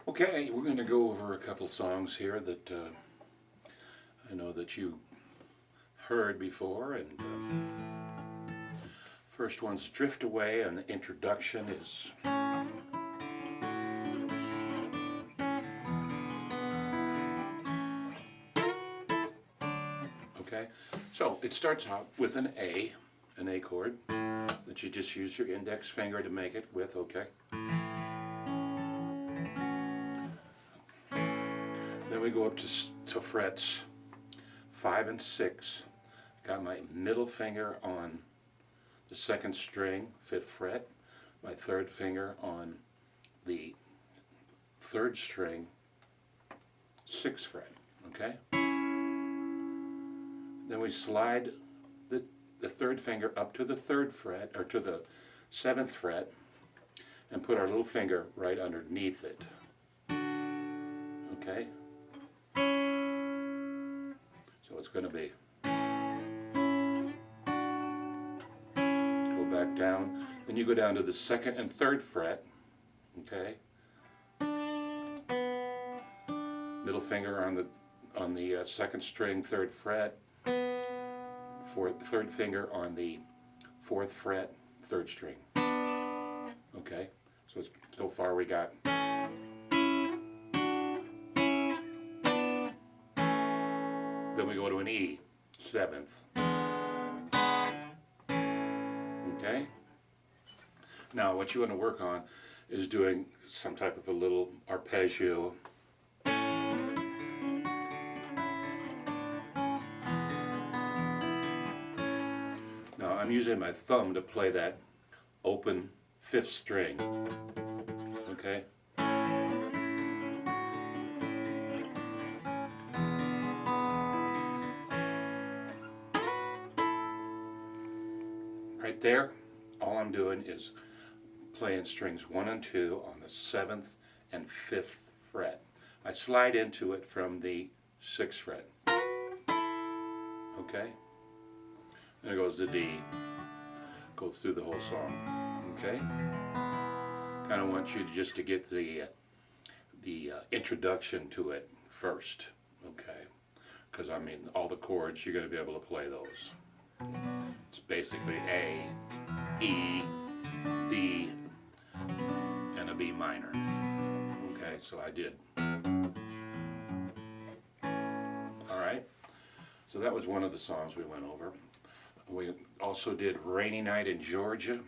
Okay, we're going to go over a couple songs here that I know that you heard before, and first one's Drift Away, and the introduction is okay. So it starts out with an A chord that you just use your index finger to make it with, okay? Then we go up to frets 5 and 6. Got my middle finger on the second string, 5th fret, my third finger on the third string, 6th fret, okay? Then we slide the third finger up to the 3rd fret, or to the 7th fret, and put our little finger right underneath it, okay? So it's going to be, go back down, then you go down to the 2nd and 3rd fret, okay? Middle finger on the 2nd string, 3rd fret, third finger on the 4th fret, 3rd string, okay? So far we got then we go to an E, 7th. Okay? Now what you want to work on is doing some type of a little arpeggio. Now I'm using my thumb to play that open 5th string. Okay? Right there, all I'm doing is playing strings 1 and 2 on the 7th and 5th fret. I slide into it from the 6th fret. Okay? Then it goes to D. Goes through the whole song. Okay? Kind of want you just to get the introduction to it first. Okay? Because I mean, all the chords, you're going to be able to play those. It's basically A, E, D, and a B minor. Okay, so I did. Alright, so that was one of the songs we went over. We also did Rainy Night in Georgia,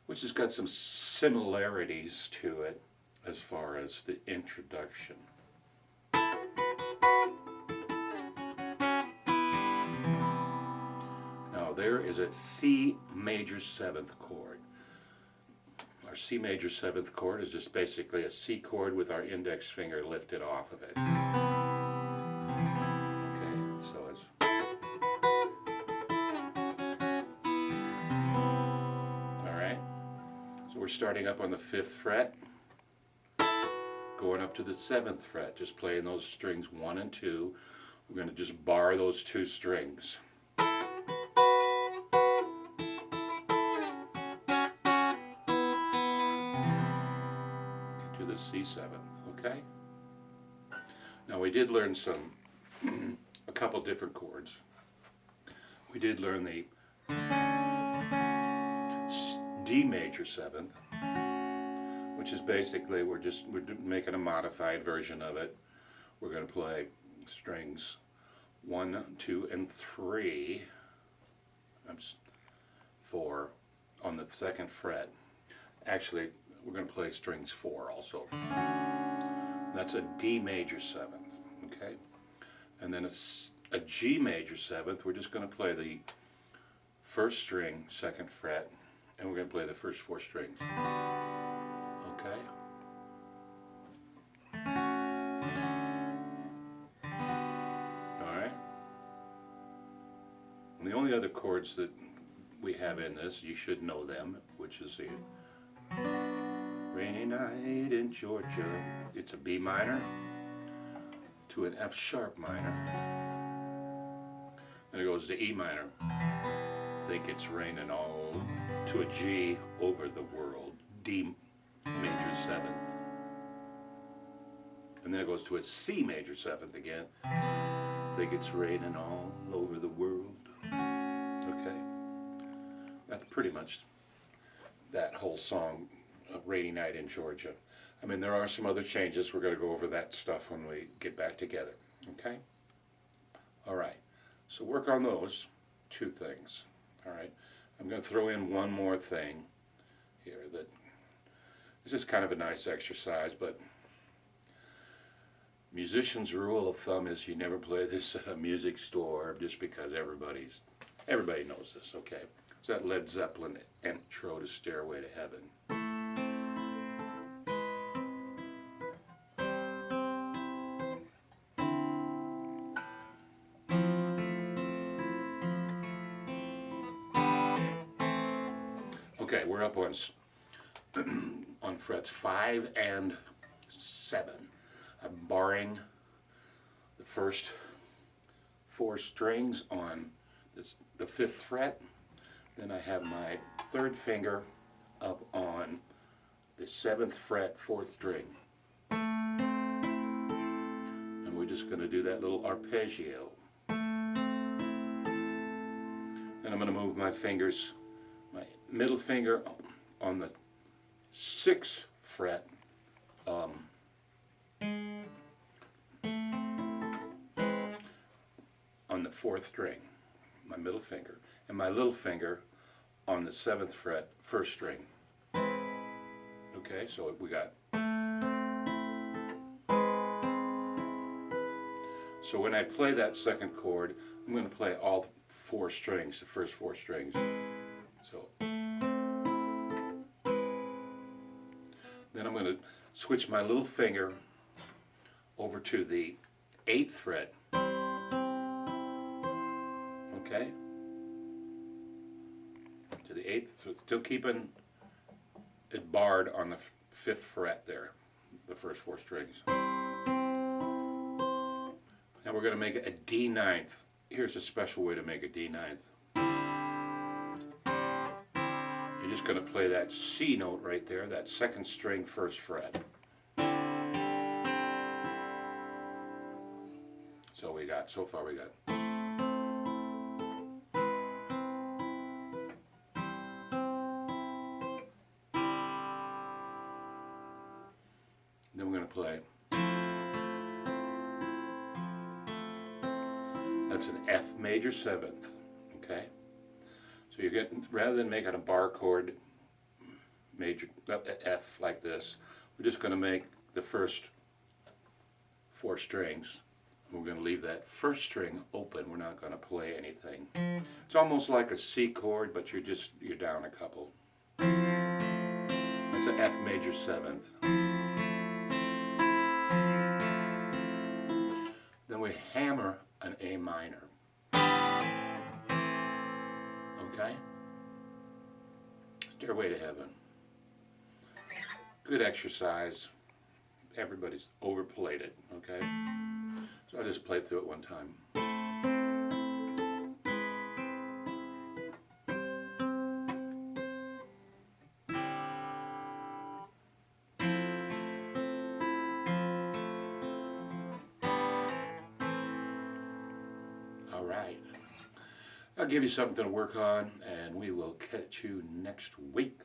which has got some similarities to it as far as the introduction. There is a C major 7th chord. Our C major 7th chord is just basically a C chord with our index finger lifted off of it. Okay, so it's alright. So we're starting up on the 5th fret, going up to the 7th fret, just playing those strings 1 and 2. We're going to just bar those 2 strings. The C7th, okay? Now we did learn a couple different chords. We did learn the D major 7th, which is basically we're making a modified version of it. We're going to play strings 1, 2, and 3, 4 on the 2nd fret. Actually, we're going to play strings 4 also. That's a D major 7th, okay? And then a G major 7th, we're just going to play the 1st string, 2nd fret, and we're going to play the first 4 strings, okay? Alright? And the only other chords that we have in this, you should know them, which is the Rainy Night in Georgia. It's a B minor to an F sharp minor. Then it goes to E minor. Think it's raining all to a G over the world. D major 7th. And then it goes to a C major 7th again. Think it's raining all over the world. Okay. That's pretty much that whole song, Rainy Night in Georgia. I mean, there are some other changes. We're going to go over that stuff when we get back together. Okay? All right. So work on those 2 things. All right? I'm going to throw in one more thing here that is just kind of a nice exercise, but musician's rule of thumb is you never play this at a music store just because everybody knows this, okay? It's that Led Zeppelin intro to Stairway to Heaven. Okay, we're up on frets 5 and 7. I'm barring the first 4 strings on the 5th fret. Then I have my 3rd finger up on the 7th fret, 4th string. And we're just going to do that little arpeggio. Then I'm going to move my fingers, my middle finger on the 6th fret, on the 4th string, my middle finger, and my little finger on the 7th fret, 1st string. Okay, so we got. So when I play that 2nd chord, I'm going to play all 4 strings, the first 4 strings. So then I'm going to switch my little finger over to the 8th fret. Okay? To the 8th, so it's still keeping it barred on the 5th fret there, the first 4 strings. Now we're going to make it a D ninth. Here's a special way to make a D ninth. You're just going to play that C note right there, that 2nd string, 1st fret. So far we got. Then we're going to play. That's an F major 7th, okay? So you're getting, rather than making a bar chord major F like this, we're just going to make the first 4 strings. We're going to leave that 1st string open. We're not going to play anything. It's almost like a C chord, but you're down a couple. That's an F major 7th. Then we hammer an A minor. Okay? Stairway to Heaven. Good exercise. Everybody's overplayed it, okay? So I'll just play through it one time. All right. I'll give you something to work on, and we will catch you next week.